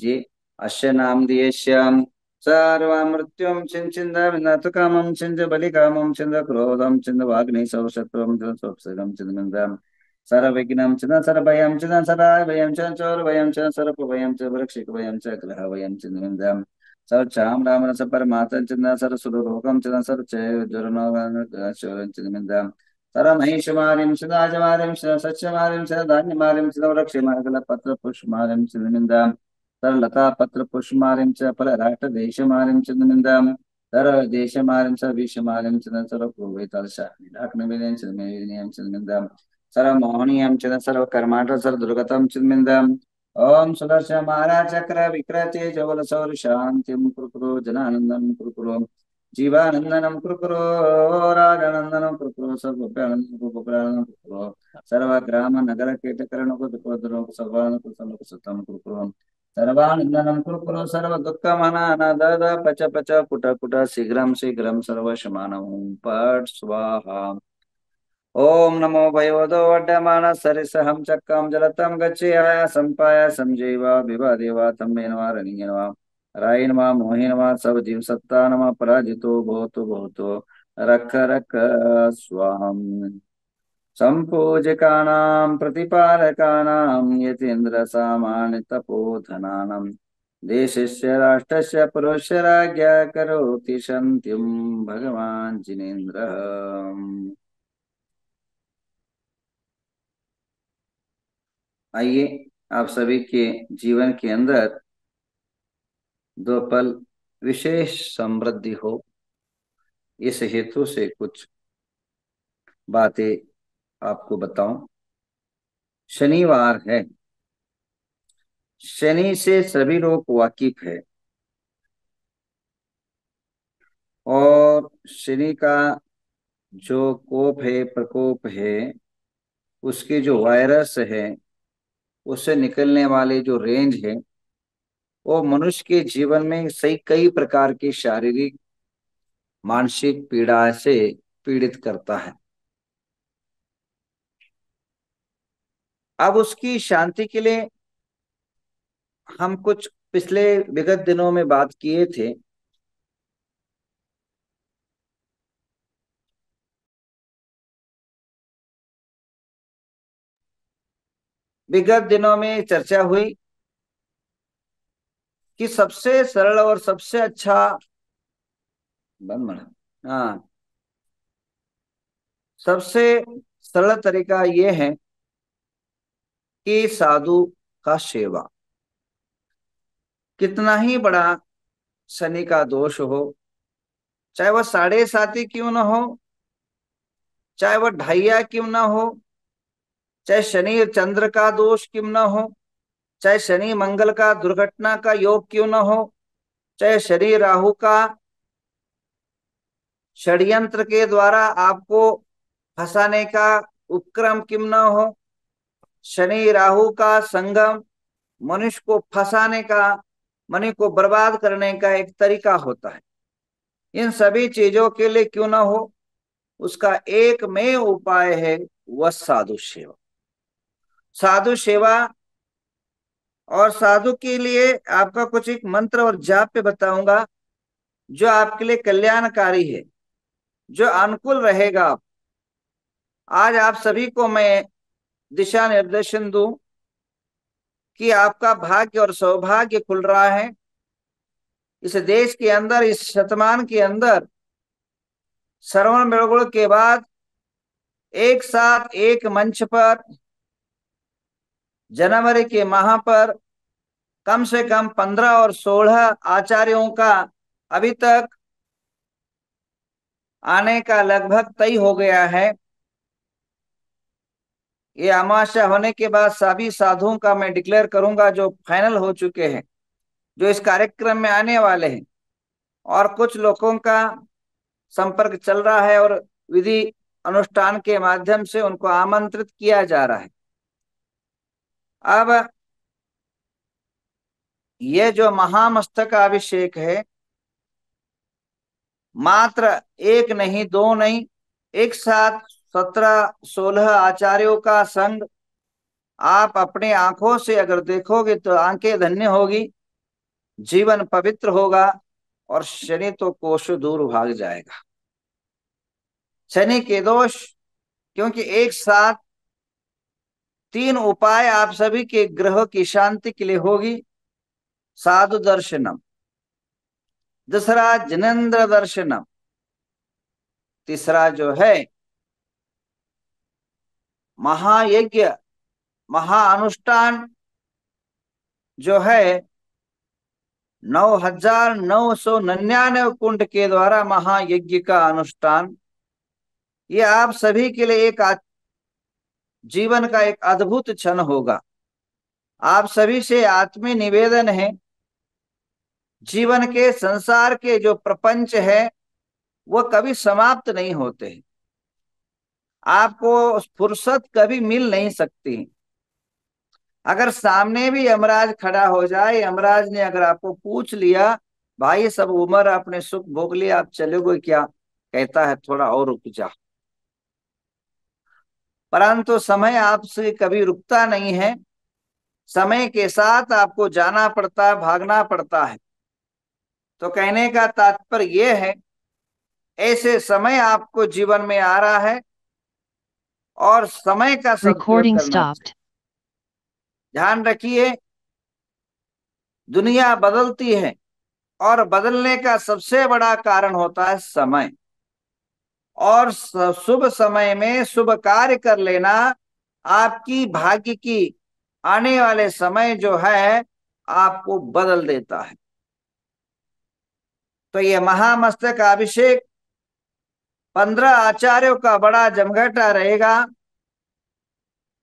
कीजिए। अस्य नाम दियेष्याम सर्वा मृत्युम चिंचिंद विनाथ कामम चिंद बलि कामम चिंद क्रोधम चिंद वाग्नि सौ शत्रुम चिंद सोपसगम चिंद निंदम सर्वविघ्नं चिंद सर्वभयं चिंद सर्वभयं च चोरभयं च सर्वभयं च वृक्षिकभयं च ग्रहभयं चिंद निंदम सर्वचाम राम रस परमात्म चिंद सर्वसुरलोकम चिंद सर्वचैव चिंद निंदम सरमहिषमारिं सदाजमारिं सस्यमारिं सधान्यमारिं सदवृक्षमार्गलपत्रपुष्पमारिं चिन्निन्दां सरलतापत्रपुष्पमारिं च फलराष्ट्रदेशमारिं चिन्निन्दां सरदेशमारिं सविषमारिं चिन्न सर्वपूर्वैतलशाखनिलाग्नविनयं चिन्मयविनयं चिन्निन्दां सरमोहनीयं चिन्न सर्वकर्माठ सरदुर्गतं चिन्निन्दां ॐ सुदर्शनमाराचक्र विक्रते जवलसौरशान्तिं कुरुकुरु जनानन्दं कुरुकुरु जीवानंदनम कुरुकुरु राजानंदनम कुरुकुरु सर्वभूतानंदनम कुरुकुरु सर्वग्राम नगर कीटकरण कुरुकुरु सर्वान कुसुम कुरुकुरु सर्वानंदनम कुरुकुरु सर्व दुःखमनानादद पच पच पुट पुट शीघ्रं शीघ्रं सर्वशमानम पट स्वाहा। ओम नमो भगवतो वर्धमान सरिसहं चक्रं जलतं गच्छेय संपाय संजीवा विवादेवा तमेनवा रणीयनवा रायनवा मोहिनवा सब जीव सत्ता नमा पराजितो भवतो रख रख स्वाहम संपूजकानां प्रतिपालकानां यतीन्द्र सामान्य तपोधनानां देशस्य राष्ट्रस्य पुरुषस्य राज्ञा करोति शान्तिं भगवान् जिनेन्द्रः। आइए आप सभी के जीवन के अंदर दो पल विशेष समृद्धि हो, इस हेतु से कुछ बातें आपको बताऊं। शनिवार है, शनि से सभी लोग वाकिफ है और शनि का जो कोप है, प्रकोप है, उसके जो वायरस है, उससे निकलने वाले जो रेंज है, वो मनुष्य के जीवन में सही कई प्रकार की शारीरिक मानसिक पीड़ा से पीड़ित करता है। अब उसकी शांति के लिए हम कुछ पिछले विगत दिनों में बात किए थे। विगत दिनों में चर्चा हुई कि सबसे सरल और सबसे अच्छा हाँ, सबसे सरल तरीका यह है कि साधु का सेवा, कितना ही बड़ा शनि का दोष हो, चाहे वह 7.5 क्यों ना हो, चाहे वह 2.5 क्यों ना हो, चाहे शनि और चंद्र का दोष क्यों ना हो, चाहे शनि मंगल का दुर्घटना का योग क्यों ना हो, चाहे शनि राहु का षड्यंत्र के द्वारा आपको फंसाने का उपक्रम क्यों ना हो, शनि राहु का संगम मनुष्य को फंसाने का, मनुष्य को बर्बाद करने का एक तरीका होता है। इन सभी चीजों के लिए क्यों ना हो, उसका एकमेव उपाय है वह साधु सेवा। साधु सेवा और साधु के लिए आपका कुछ एक मंत्र और जाप पे बताऊंगा जो आपके लिए कल्याणकारी है, जो अनुकूल रहेगा। आज आप सभी को मैं दिशा निर्देशन दूं कि आपका भाग्य और सौभाग्य खुल रहा है। इस देश के अंदर, इस शतमान के अंदर श्रवण बेलगुड़ के बाद एक साथ एक मंच पर जनवरी के माह पर कम से कम 15 और 16 आचार्यों का अभी तक आने का लगभग तय हो गया है। ये अमावस्या होने के बाद सभी साधुओं का मैं डिक्लेयर करूंगा जो फाइनल हो चुके हैं, जो इस कार्यक्रम में आने वाले हैं, और कुछ लोगों का संपर्क चल रहा है और विधि अनुष्ठान के माध्यम से उनको आमंत्रित किया जा रहा है। अब ये जो महामस्तक अभिषेक है, मात्र एक नहीं, दो नहीं, एक साथ 17-16 आचार्यों का संग आप अपने आंखों से अगर देखोगे तो आंखें धन्य होगी। जीवन पवित्र होगा और शनि तो कोसों दूर भाग जाएगा। शनि के दोष, क्योंकि एक साथ तीन उपाय आप सभी के ग्रह की शांति के लिए होगी। साधु दर्शनम, दूसरा जिनेन्द्र दर्शनम, तीसरा जो है महायज्ञ, महाअनुष्ठान जो है 9,999 कुंड के द्वारा महायज्ञ का अनुष्ठान, ये आप सभी के लिए एक जीवन का एक अद्भुत क्षण होगा। आप सभी से आत्मीय निवेदन है, जीवन के संसार के जो प्रपंच है वह कभी समाप्त नहीं होते हैं। आपको फुर्सत कभी मिल नहीं सकती। अगर सामने भी यमराज खड़ा हो जाए, यमराज ने अगर आपको पूछ लिया भाई सब उम्र आपने सुख भोग लिया, आप चलोगे क्या, कहता है थोड़ा और रुक जा। परंतु समय आपसे कभी रुकता नहीं है, समय के साथ आपको जाना पड़ता है, भागना पड़ता है। तो कहने का तात्पर्य यह है, ऐसे समय आपको जीवन में आ रहा है और समय का सदुपयोग करना चाहिए। ध्यान रखिए, दुनिया बदलती है और बदलने का सबसे बड़ा कारण होता है समय। और शुभ समय में शुभ कार्य कर लेना आपकी भाग्य की आने वाले समय जो है आपको बदल देता है। तो ये महामस्तक अभिषेक 15 आचार्यों का बड़ा जमघटा रहेगा।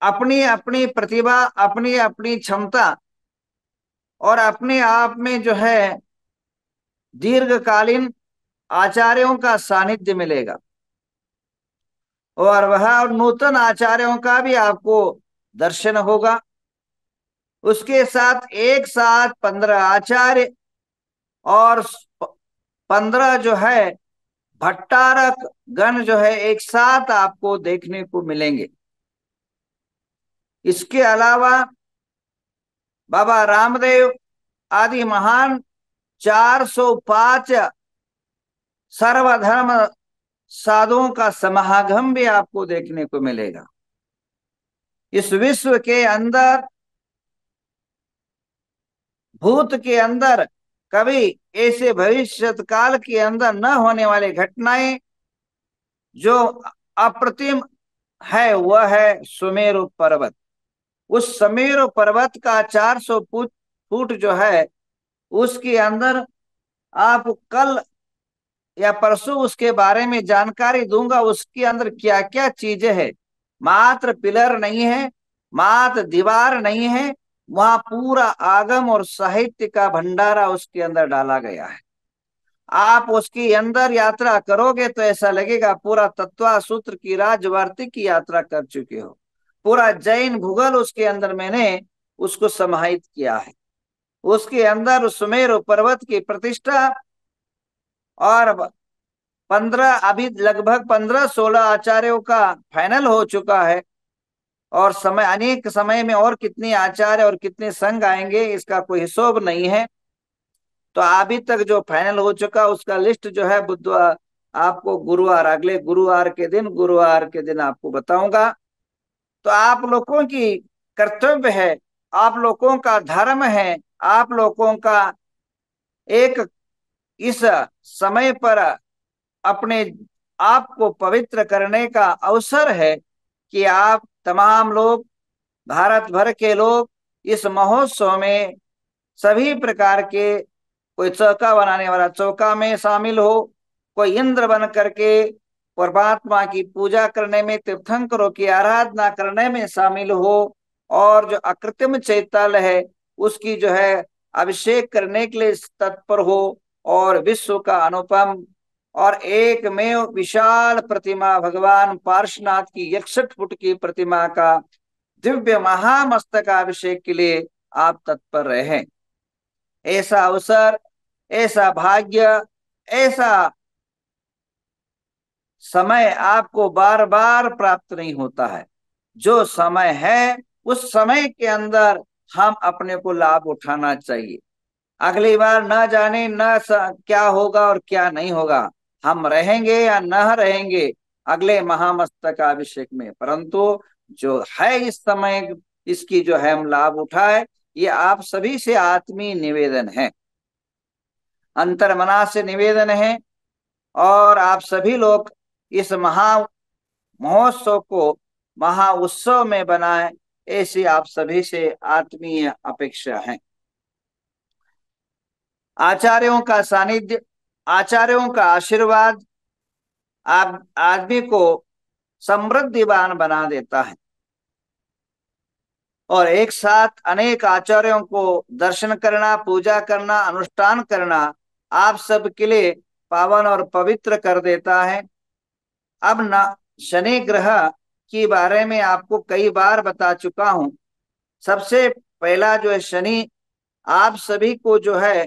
अपनी अपनी प्रतिभा, अपनी अपनी क्षमता और अपने आप में जो है दीर्घकालीन आचार्यों का सानिध्य मिलेगा और वह नूतन आचार्यों का भी आपको दर्शन होगा। उसके साथ एक साथ 15 आचार्य और 15 जो है भट्टारक गण जो है एक साथ आपको देखने को मिलेंगे। इसके अलावा बाबा रामदेव आदि महान 405 सर्वधर्म साधुओं का समागम भी आपको देखने को मिलेगा। इस विश्व के अंदर, भूत के अंदर कभी ऐसे भविष्य काल के अंदर न होने वाली घटनाएं जो अप्रतिम है वह है सुमेरु पर्वत। उस सुमेरु पर्वत का 400 फुट जो है उसके अंदर आप कल या परसों उसके बारे में जानकारी दूंगा। उसके अंदर क्या क्या चीजें है, मात्र पिलर नहीं है, मात्र दीवार नहीं है, वहां पूरा आगम और साहित्य का भंडारा उसके अंदर डाला गया है। आप उसके अंदर यात्रा करोगे तो ऐसा लगेगा पूरा तत्वा सूत्र की राजवार्तिक की यात्रा कर चुके हो। पूरा जैन भूगोल उसके अंदर मैंने उसको समाहित किया है। उसके अंदर सुमेरु पर्वत की प्रतिष्ठा और 15 अभी लगभग 15-16 आचार्यों का फाइनल हो चुका है और समय अनेक समय में और कितने आचार्य और कितने संघ आएंगे इसका कोई हिसाब नहीं है। तो अभी तक जो फाइनल हो चुका उसका लिस्ट जो है बुधवार आपको गुरुवार, अगले गुरुवार के दिन आपको बताऊंगा। तो आप लोगों की कर्तव्य है, आप लोगों का धर्म है, आप लोगों का एक इस समय पर अपने आप को पवित्र करने का अवसर है कि आप तमाम लोग, भारत भर के लोग इस महोत्सव में सभी प्रकार के, कोई चौका बनाने वाला चौका में शामिल हो, कोई इंद्र बन करके परमात्मा की पूजा करने में, तीर्थंकरों की आराधना करने में शामिल हो और जो अकृत्रिम चैतन्य है उसकी जो है अभिषेक करने के लिए तत्पर हो और विश्व का अनुपम और एक में विशाल प्रतिमा भगवान पार्श्वनाथ की 61 फुट की प्रतिमा का दिव्य महामस्तकाभिषेक के लिए आप तत्पर रहे। ऐसा अवसर, ऐसा भाग्य, ऐसा समय आपको बार बार प्राप्त नहीं होता है। जो समय है उस समय के अंदर हम अपने को लाभ उठाना चाहिए। अगली बार न जाने क्या होगा और क्या नहीं होगा, हम रहेंगे या न रहेंगे अगले महामस्तकाभिषेक में, परंतु जो है इस समय इसकी जो है हम लाभ उठाए, ये आप सभी से आत्मीय निवेदन है, अंतर्मना से निवेदन है। और आप सभी लोग इस महा महोत्सव को महा उत्सव में बनाए, ऐसी आप सभी से आत्मीय अपेक्षा है। आचार्यों का सानिध्य, आचार्यों का आशीर्वाद आप आदमी को समृद्धिवान बना देता है, और एक साथ अनेक आचार्यों को दर्शन करना, पूजा करना, अनुष्ठान करना आप सबके लिए पावन और पवित्र कर देता है। अब न शनि ग्रह के बारे में आपको कई बार बता चुका हूं। सबसे पहला जो है शनि, आप सभी को जो है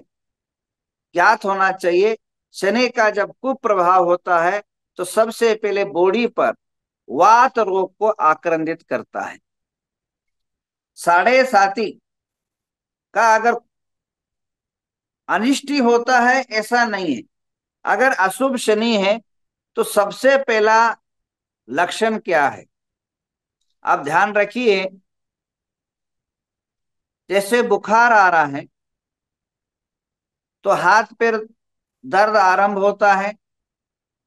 ज्ञात होना चाहिए, शनि का जब कुप्रभाव होता है तो सबसे पहले बॉडी पर वात रोग को आक्रांतित करता है। साढ़े साथी का अगर अनिष्ट होता है ऐसा नहीं है, अगर अशुभ शनि है तो सबसे पहला लक्षण क्या है आप ध्यान रखिए। जैसे बुखार आ रहा है तो हाथ पैर दर्द आरंभ होता है,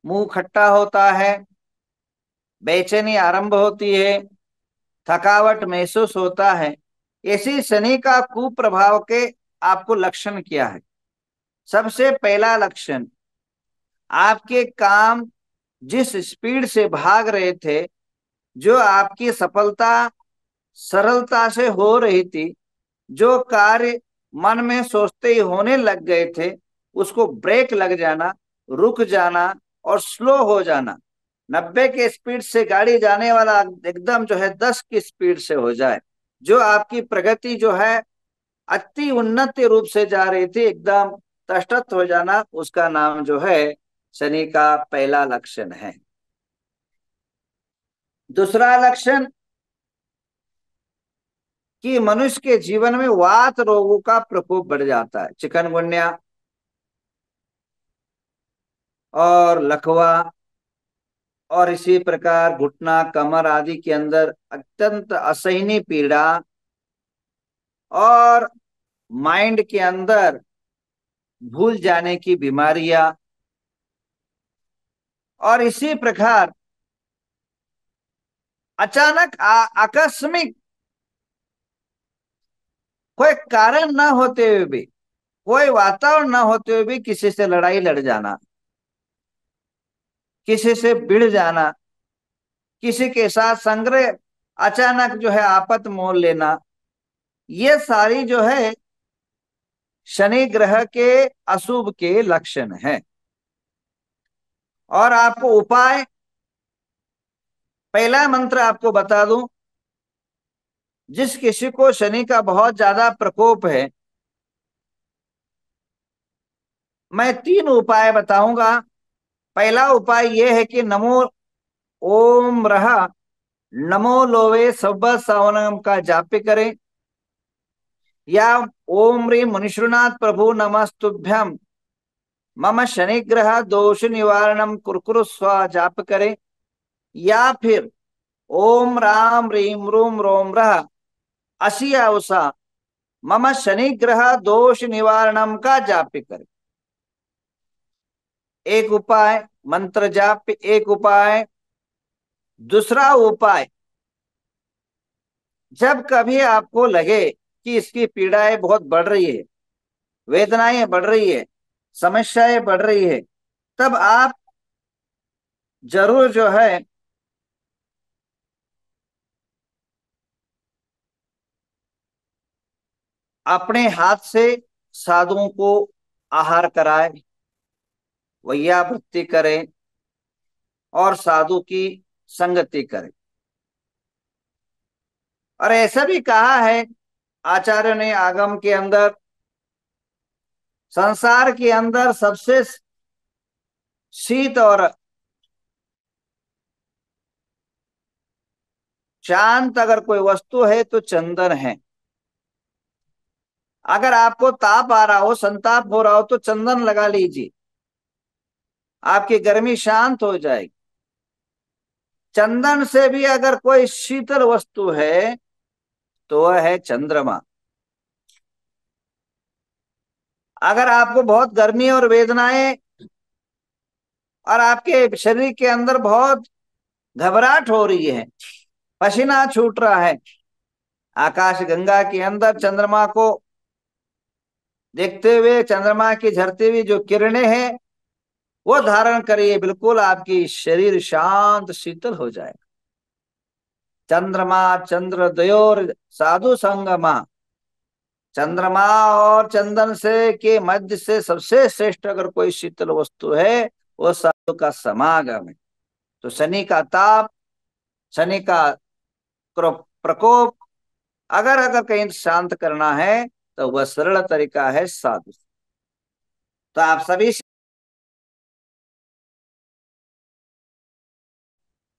मुंह खट्टा होता है, बेचैनी आरंभ होती है, थकावट महसूस होता है। इसी शनि का कुप्रभाव के आपको लक्षण क्या है? सबसे पहला लक्षण, आपके काम जिस स्पीड से भाग रहे थे, जो आपकी सफलता सरलता से हो रही थी, जो कार्य मन में सोचते ही होने लग गए थे, उसको ब्रेक लग जाना, रुक जाना और स्लो हो जाना। 90 के स्पीड से गाड़ी जाने वाला एकदम जो है 10 की स्पीड से हो जाए। जो आपकी प्रगति जो है अति उन्नत रूप से जा रही थी, एकदम तटस्थ हो जाना, उसका नाम जो है शनि का पहला लक्षण है। दूसरा लक्षण कि मनुष्य के जीवन में वात रोगों का प्रकोप बढ़ जाता है, चिकनगुन्या और लकवा, और इसी प्रकार घुटना कमर आदि के अंदर अत्यंत असहनीय पीड़ा, और माइंड के अंदर भूल जाने की बीमारियां, और इसी प्रकार अचानक आकस्मिक कोई कारण न होते हुए भी, कोई वातावरण न होते हुए भी किसी से लड़ाई लड़ जाना, किसी से भिड़ जाना, किसी के साथ संग्रह अचानक जो है आपत मोल लेना, ये सारी जो है शनि ग्रह के अशुभ के लक्षण है। और आपको उपाय, पहला मंत्र आपको बता दूं, जिस किसी को शनि का बहुत ज्यादा प्रकोप है, मैं 3 उपाय बताऊंगा। पहला उपाय यह है कि नमो ओम रहा नमो लोवे सब सवनम का जाप करें, या ओम ह्रीं मुनिश्रुनाथ प्रभु नमस्तुभ्यम मम शनिग्रह दोष निवारणम कुरकुरु स्व जाप करें, या फिर ओम राम ह्रीं रूम रोम रह असिया उषा मम शनिग्रह दोष निवारणम का जाप करें। एक उपाय मंत्र जाप, एक उपाय। दूसरा उपाय, जब कभी आपको लगे कि इसकी पीड़ाएं बहुत बढ़ रही है, वेदनाएं बढ़ रही है, समस्याएं बढ़ रही है, तब आप जरूर जो है अपने हाथ से साधुओं को आहार कराएं, वैयावृत्ति करें और साधु की संगति करें। और ऐसा भी कहा है आचार्य ने आगम के अंदर, संसार के अंदर सबसे शीत और शांत अगर कोई वस्तु है तो चंदन है। अगर आपको ताप आ रहा हो, संताप हो रहा हो, तो चंदन लगा लीजिए, आपकी गर्मी शांत हो जाएगी। चंदन से भी अगर कोई शीतल वस्तु है तो वह है चंद्रमा। अगर आपको बहुत गर्मी और वेदनाएं और आपके शरीर के अंदर बहुत घबराहट हो रही है, पसीना छूट रहा है, आकाश गंगा के अंदर चंद्रमा को देखते हुए, चंद्रमा की झरती हुई जो किरणें हैं वो धारण करिए, बिल्कुल आपकी शरीर शांत शीतल हो जाए। चंद्रमा चंद्रदयोर साधु संगमा, चंद्रमा और चंदन से के मध्य से सबसे श्रेष्ठ अगर कोई शीतल वस्तु है वो साधु का समागम है। तो शनि का ताप, शनि का प्रकोप अगर अगर कहीं शांत करना है तो वह सरल तरीका है साधु। तो आप सभी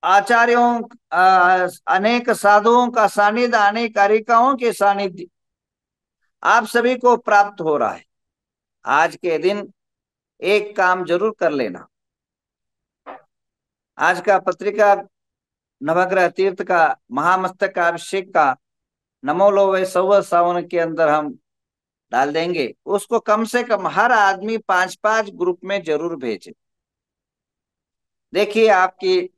आचार्यों, अनेक साधुओं का सानिध्य, अनेक कारिकाओं के सानिध्य आप सभी को प्राप्त हो रहा है। आज के दिन एक काम जरूर कर लेना। आज का पत्रिका नवग्रह तीर्थ का महामस्तक का अभिषेक का नमो लो वै सौ सावन के अंदर हम डाल देंगे, उसको कम से कम हर आदमी 5-5 ग्रुप में जरूर भेजे। देखिए आपकी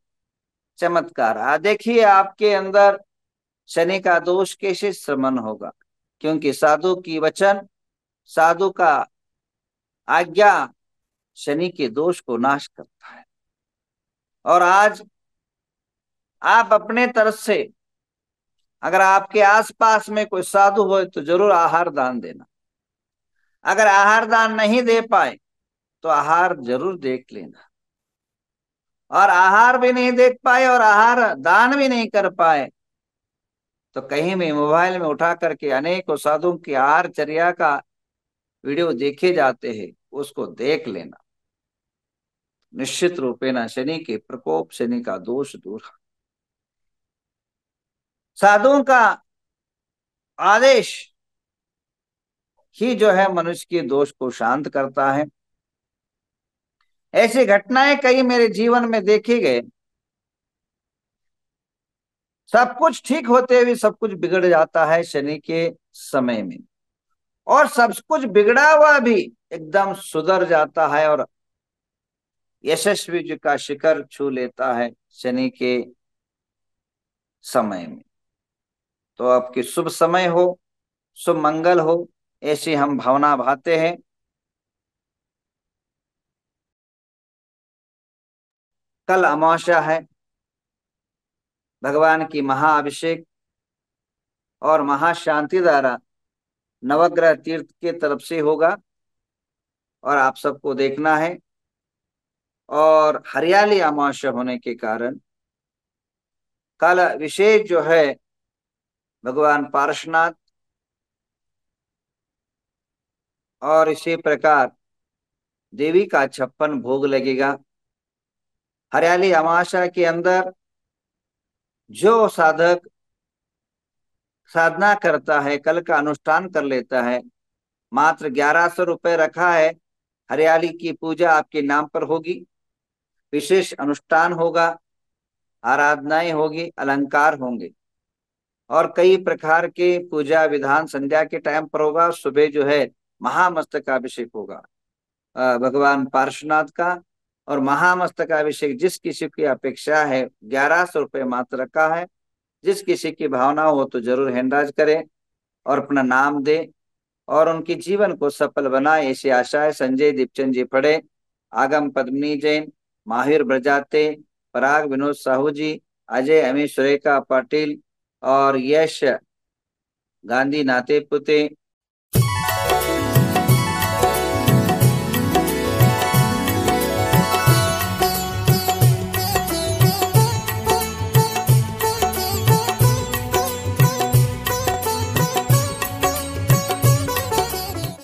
चमत्कार, देखिए आपके अंदर शनि का दोष कैसे शमन होगा, क्योंकि साधु की वचन, साधु का आज्ञा शनि के दोष को नाश करता है। और आज आप अपने तरफ से अगर आपके आसपास में कोई साधु हो तो जरूर आहार दान देना। अगर आहार दान नहीं दे पाए तो आहार जरूर देख लेना। और आहार भी नहीं देख पाए और आहार दान भी नहीं कर पाए तो कहीं भी मोबाइल में उठा करके अनेकों साधुओं की आहार चर्या का वीडियो देखे जाते हैं, उसको देख लेना। निश्चित रूपेण शनि के प्रकोप, शनि का दोष दूर। साधुओं का आदेश ही जो है मनुष्य के दोष को शांत करता है। ऐसी घटनाएं कई मेरे जीवन में देखे गए। सब कुछ ठीक होते हुए सब कुछ बिगड़ जाता है शनि के समय में, और सब कुछ बिगड़ा हुआ भी एकदम सुधर जाता है और यशस्वी जी का शिखर छू लेता है शनि के समय में। तो आपकी शुभ समय हो, शुभ मंगल हो, ऐसी हम भावना भाते हैं। कल अमावस्या है, भगवान की महाअभिषेक और महाशांति द्वारा नवग्रह तीर्थ के तरफ से होगा और आप सबको देखना है। और हरियाली अमावस्या होने के कारण कल विशेष जो है भगवान पार्श्वनाथ और इसी प्रकार देवी का 56 भोग लगेगा। हरियाली अमावस्या के अंदर जो साधक साधना करता है, कल का अनुष्ठान कर लेता है, मात्र 1100 रुपये रखा है। हरियाली की पूजा आपके नाम पर होगी, विशेष अनुष्ठान होगा, आराधनाएं होगी, अलंकार होंगे और कई प्रकार के पूजा विधान संध्या के टाइम पर होगा। सुबह जो है महामस्तकाभिषेक होगा भगवान पार्श्वनाथ का। और महामस्तकाभिषेक जिस किसी की अपेक्षा है 1100 रुपये मात्र रखा है। जिस किसी की भावना हो तो जरूर हैंडराज करें और अपना नाम दे और उनके जीवन को सफल बनाए, ऐसी आशा है। संजय दीपचंद जी पढ़े, आगम पद्मिनी जैन, माहिर ब्रजाते, पराग विनोद साहू जी, अजय अमित सुरेखा पाटिल और यश गांधी नाते पुते,